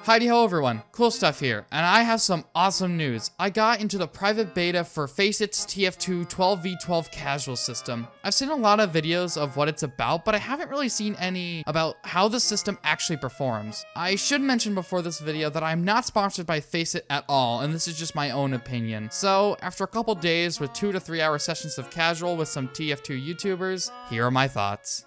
Heidi ho everyone, cool stuff here, and I have some awesome news. I got into the private beta for FACEIT's TF2 12v12 casual system. I've seen a lot of videos of what it's about, but I haven't really seen any about how the system actually performs. I should mention before this video that I'm not sponsored by FACEIT at all, and this is just my own opinion. So, after a couple days with 2 to 3 hour sessions of casual with some TF2 YouTubers, here are my thoughts.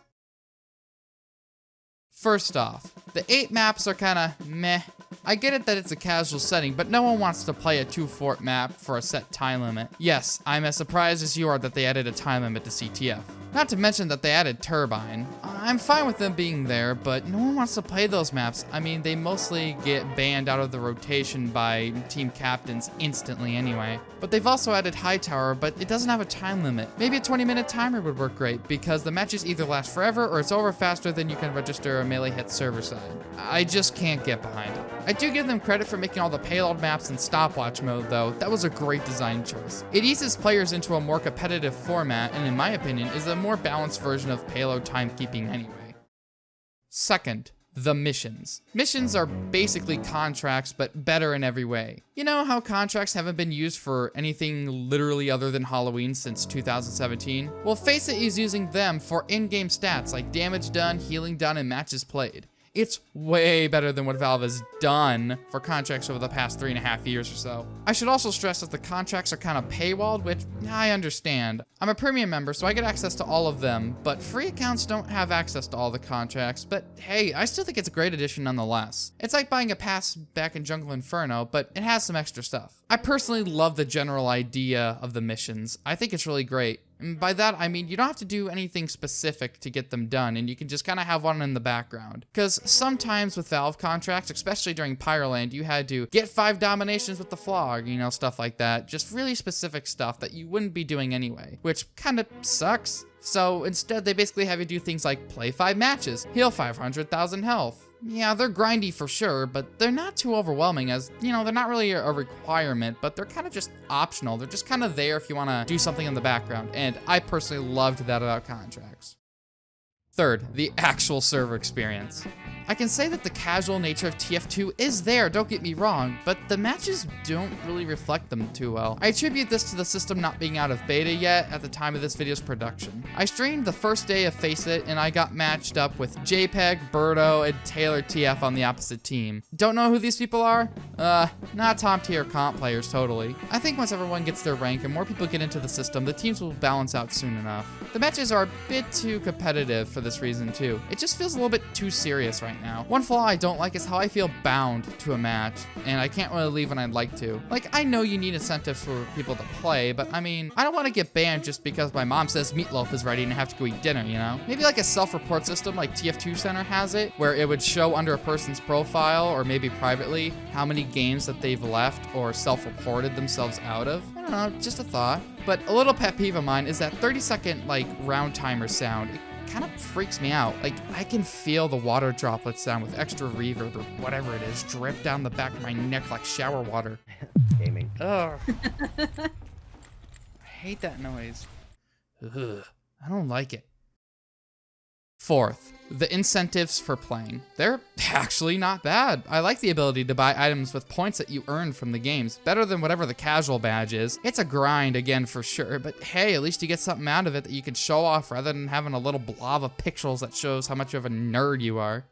First off, the 8 maps are kinda meh. I get it that it's a casual setting, but no one wants to play a 2-fort map for a set time limit. Yes, I'm as surprised as you are that they added a time limit to CTF. Not to mention that they added Turbine. I'm fine with them being there, but no one wants to play those maps. I mean, they mostly get banned out of the rotation by team captains instantly anyway. But they've also added Hightower, but it doesn't have a time limit. Maybe a 20-minute timer would work great, because the matches either last forever or it's over faster than you can register a melee hit server side. I just can't get behind it. I do give them credit for making all the payload maps in stopwatch mode though. That was a great design choice. It eases players into a more competitive format, and in my opinion, is a more balanced version of payload timekeeping anyway. Second, the missions. Missions are basically contracts, but better in every way. You know how contracts haven't been used for anything literally other than Halloween since 2017? Well, FACEIT is using them for in-game stats like damage done, healing done, and matches played. It's way better than what Valve has done for contracts over the past 3.5 years or so. I should also stress that the contracts are kind of paywalled, which I understand. I'm a premium member, so I get access to all of them, but free accounts don't have access to all the contracts. But hey, I still think it's a great addition nonetheless. It's like buying a pass back in Jungle Inferno, but it has some extra stuff. I personally love the general idea of the missions. I think it's really great. And by that, I mean you don't have to do anything specific to get them done, and you can just kind of have one in the background. Because sometimes with Valve contracts, especially during Pyroland, you had to get 5 dominations with the Flog, you know, stuff like that. Just really specific stuff that you wouldn't be doing anyway, which kind of sucks. So instead, they basically have you do things like play 5 matches, heal 500,000 health. Yeah, they're grindy for sure, but they're not too overwhelming as, you know, they're not really a requirement, but they're kind of just optional. They're just kind of there if you want to do something in the background, and I personally loved that about contracts. Third, the actual server experience. I can say that the casual nature of TF2 is there, don't get me wrong, but the matches don't really reflect them too well. I attribute this to the system not being out of beta yet at the time of this video's production. I streamed the first day of FACEIT, and I got matched up with JPEG, Birdo, and Taylor TF on the opposite team. Don't know who these people are? Not top tier comp players, totally. I think once everyone gets their rank and more people get into the system, the teams will balance out soon enough. The matches are a bit too competitive for this reason too. It just feels a little bit too serious right now. One flaw I don't like is how I feel bound to a match, and I can't really leave when I'd like to. Like, I know you need incentives for people to play, but I mean, I don't want to get banned just because my mom says meatloaf is ready and I have to go eat dinner, you know? Maybe like a self-report system like TF2 Center has it, where it would show under a person's profile, or maybe privately, how many games that they've left or self-reported themselves out of. I don't know, just a thought. But a little pet peeve of mine is that 30-second, like, round timer sound. Kind of freaks me out. Like, I can feel the water droplet sound with extra reverb or whatever it is drip down the back of my neck like shower water. Gaming. Ugh. I hate that noise. Ugh. I don't like it. Fourth, the incentives for playing. They're actually not bad. I like the ability to buy items with points that you earn from the games. Better than whatever the casual badge is. It's a grind again for sure, but hey, at least you get something out of it that you can show off rather than having a little blob of pixels that shows how much of a nerd you are.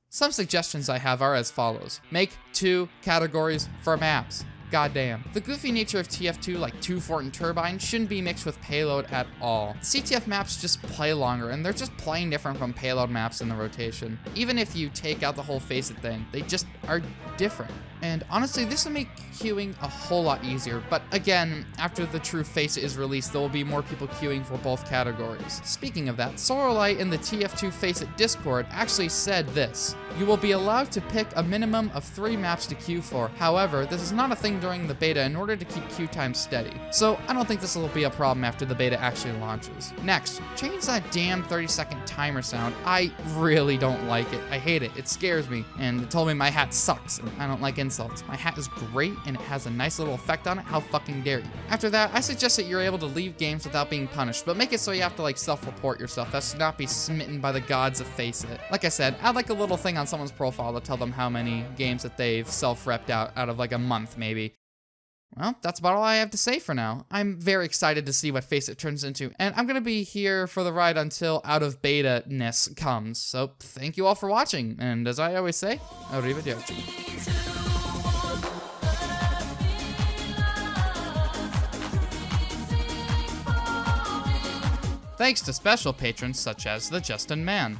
Some suggestions I have are as follows. Make 2 categories for maps. Goddamn. The goofy nature of TF2, like 2-fort and Turbine, shouldn't be mixed with payload at all. CTF maps just play longer, and they're just playing different from payload maps in the rotation. Even if you take out the whole FACEIT thing, they just are different. And honestly, this will make queuing a whole lot easier, but again, after the true FACEIT is released, there will be more people queuing for both categories. Speaking of that, Sorolite in the TF2 FACEIT Discord actually said this: "You will be allowed to pick a minimum of 3 maps to queue for. However, this is not a thing during the beta in order to keep queue time steady. So I don't think this will be a problem after the beta actually launches." Next, change that damn 30-second timer sound. I really don't like it. I hate it. It scares me. And it told me my hat sucks, and I don't like insults. My hat is great, and it has a nice little effect on it. How fucking dare you? After that, I suggest that you're able to leave games without being punished, but make it so you have to like self-report yourself. That's to not be smitten by the gods of FACEIT. Like I said, add like a little thing on someone's profile to tell them how many games that they've self-repped out of like a month, maybe. Well, that's about all I have to say for now. I'm very excited to see what FACEIT turns into, and I'm gonna be here for the ride until out of beta-ness comes. So, thank you all for watching, and as I always say, arrivederci. Thanks to special patrons such as the Justin Man,